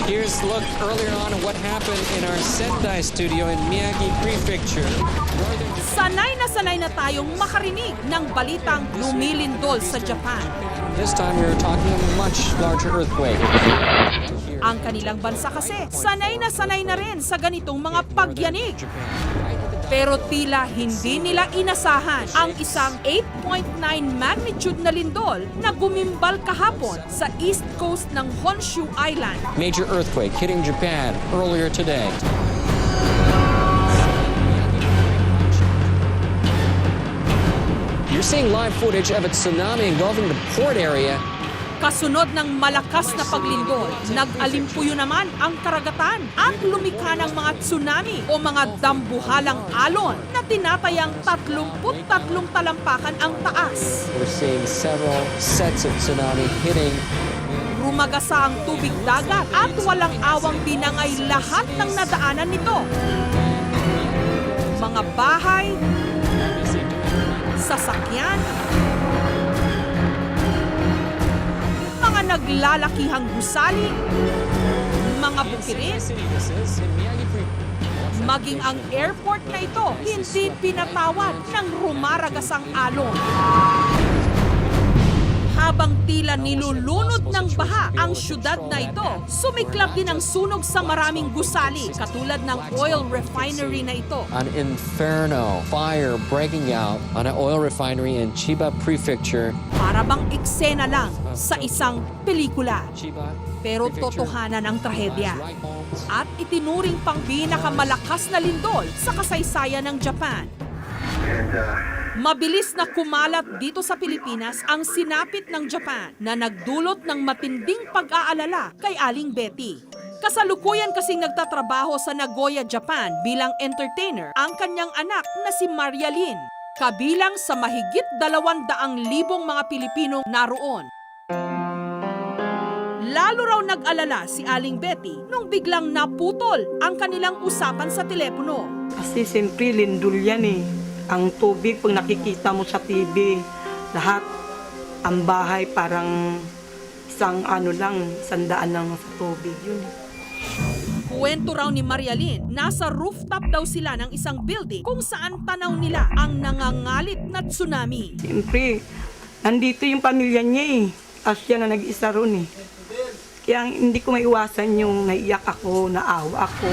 Here's a look earlier on at what happened in our Sendai studio in Miyagi Prefecture. Sanay na tayong makarinig ng balitang lumilindol sa Japan. This time we were talking of a much larger earthquake. Ang kanilang bansa kasi, sanay na rin sa ganitong mga pagyanig. Pero tila hindi nila inasahan ang isang 8.9 magnitude na lindol na gumimbal kahapon sa east coast ng Honshu Island. Major earthquake hitting Japan earlier today. You're seeing live footage of a tsunami engulfing the port area. Kasunod ng malakas na paglindol, nag-alimpuyo naman ang karagatan at lumikha ng mga tsunami o mga dambuhalang alon na tinatayang 33 talampakan ang taas. We're seeing several sets of tsunami hitting. Rumagasa ang tubig dagat at walang awang binangay lahat ng nadaanan nito. Mga bahay, sasakyan, mga naglalakihang gusali, mga bukirin, maging ang airport na ito hindi pinatawad ng rumaragasang alon. Habang tila nilulunod ng baha ang syudad na ito, sumiklab din ang sunog sa maraming gusali, katulad ng oil refinery na ito. An inferno fire breaking out on an oil refinery in Chiba Prefecture. Para bang eksena lang sa isang pelikula. Pero totohanan ang trahedya. At itinuring pang pinakamalakas na lindol sa kasaysayan ng Japan. Mabilis na kumalat dito sa Pilipinas ang sinapit ng Japan na nagdulot ng matinding pag-aalala kay Aling Betty. Kasalukuyan kasing nagtatrabaho sa Nagoya, Japan bilang entertainer ang kanyang anak na si Maria Lynn, kabilang sa mahigit 200,000 mga Pilipinong naroon. Lalo raw nag-alala si Aling Betty nung biglang naputol ang kanilang usapan sa telepono. Kasi siyempre lindol yan eh. Ang tubig, pag nakikita mo sa TV, lahat, ang bahay parang isang sandaan lang sa tubig yun. Kuwento raw ni Maria Lynn, nasa rooftop daw sila ng isang building kung saan tanaw nila ang nangangalit na tsunami. Siyempre, nandito yung pamilya niya eh. Asya na nag-isa ron eh. Kaya hindi ko maiwasan yung naiyak ako, naawa ako.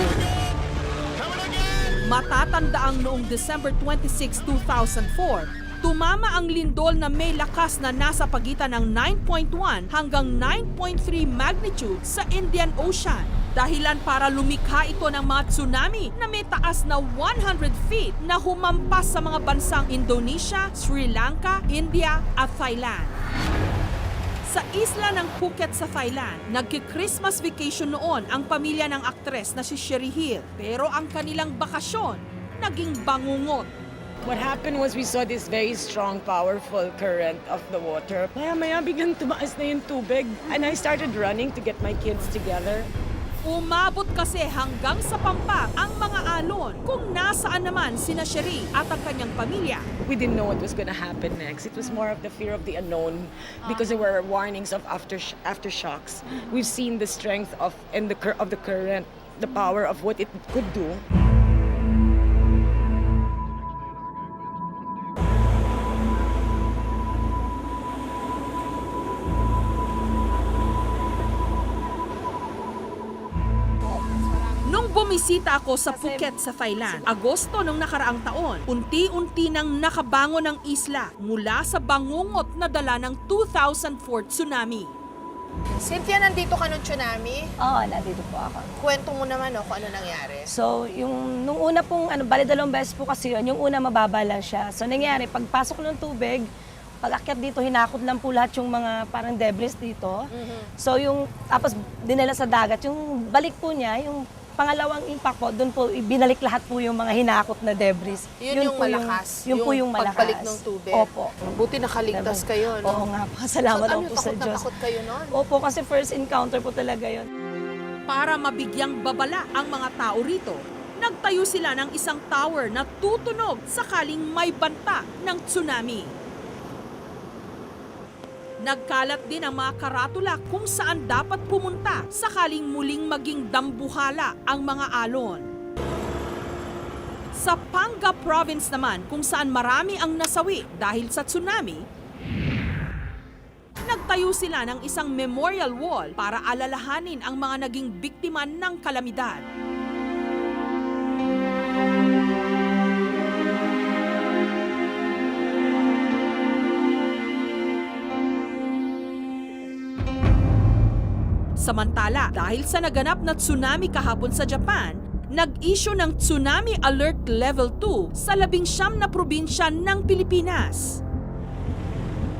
Matatandaang noong December 26, 2004, tumama ang lindol na may lakas na nasa pagitan ng 9.1 hanggang 9.3 magnitude sa Indian Ocean. Dahilan para lumikha ito ng mga tsunami na may taas na 100 feet na humampas sa mga bansang Indonesia, Sri Lanka, India at Thailand. Sa isla ng Phuket sa Thailand, nagki-Christmas vacation noon ang pamilya ng aktres na si Sherry Hill. Pero ang kanilang bakasyon, naging bangungot. What happened was we saw this very strong, powerful current of the water. Maya-maya biglang tumaas na yung tubig. And I started running to get my kids together. Umabot kasi hanggang sa Pampa ang mga alon kung nasaan naman sina Sherry at ang kanyang pamilya. We didn't know what was going to happen next. It was more of the fear of the unknown because there were warnings of aftershocks. We've seen the strength of the current, the power of what it could do. Bumisita ako sa Phuket sa Thailand, Agosto nung nakaraang taon. Unti-unti nang nakabangon ang isla mula sa bangungot na dala ng 2004 tsunami. Cynthia, nandito ka nung tsunami? Oo, nandito po ako. Kwento mo naman kung ano nangyari. So, nung una pong, bali 2 beses po kasi yun, yung una mababa lang siya. So, nangyari, pagpasok ng tubig, pag-akyat dito, hinakot lang po lahat yung mga parang debris dito. So, tapos dinala sa dagat, yung balik po niya, yung pangalawang impact po, doon po binalik lahat po yung mga hinakot na debris. Yun yung malakas? Yun po yung malakas. Pagbalik ng tubig? Opo. Buti nakaligtas kayo, no? Oo nga po. Salamat so, po sa Diyos. Takot kayo nun? Opo, kasi first encounter po talaga yun. Para mabigyang babala ang mga tao rito, nagtayo sila ng isang tower na tutunog sakaling may banta ng tsunami. Nagkalat din ang mga karatula kung saan dapat pumunta sakaling muling maging dambuhala ang mga alon. Sa Pangat Province naman, kung saan marami ang nasawi dahil sa tsunami, nagtayo sila ng isang memorial wall para alalahanin ang mga naging biktima ng kalamidad. Samantala, dahil sa naganap na tsunami kahapon sa Japan, nag-issue ng Tsunami Alert Level 2 sa 19 na probinsya ng Pilipinas.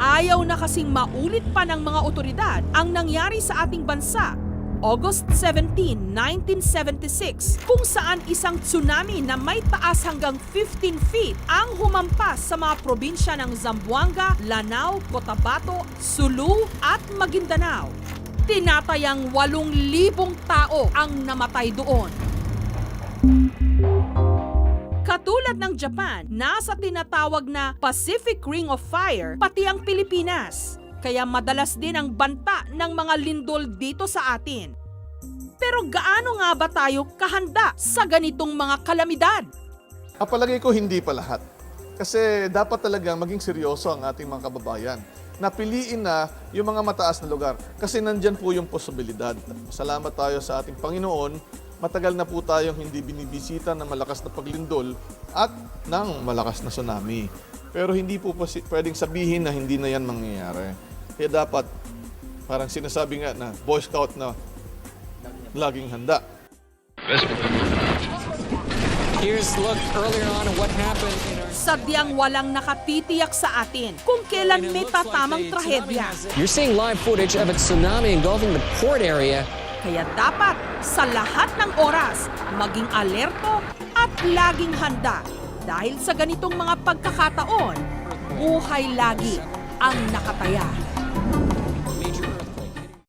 Ayaw na kasing maulit pa ng mga otoridad ang nangyari sa ating bansa August 17, 1976, kung saan isang tsunami na may taas hanggang 15 feet ang humampas sa mga probinsya ng Zamboanga, Lanao, Cotabato, Sulu at Maguindanao. Tinatayang 8,000 tao ang namatay doon. Katulad ng Japan, nasa tinatawag na Pacific Ring of Fire pati ang Pilipinas. Kaya madalas din ang banta ng mga lindol dito sa atin. Pero gaano nga ba tayo kahanda sa ganitong mga kalamidad? Palagay ko hindi pa lahat. Kasi dapat talagang maging seryoso ang ating mga kababayan. Napiliin na yung mga mataas na lugar. Kasi nandyan po yung posibilidad. Salamat tayo sa ating Panginoon. Matagal na po tayong hindi binibisita ng malakas na paglindol at ng malakas na tsunami. Pero hindi po pwedeng sabihin na hindi na yan mangyayari. Kaya dapat, parang sinasabi nga na Boy Scout na laging handa. Here's a look earlier on at what happened in our... Sadyang walang nakatitiyak sa atin kung kailan may tatamang trahedya. You're seeing live footage of a tsunami engulfing the port area. Kaya dapat sa lahat ng oras maging alerto at laging handa. Dahil sa ganitong mga pagkakataon, buhay lagi ang nakataya.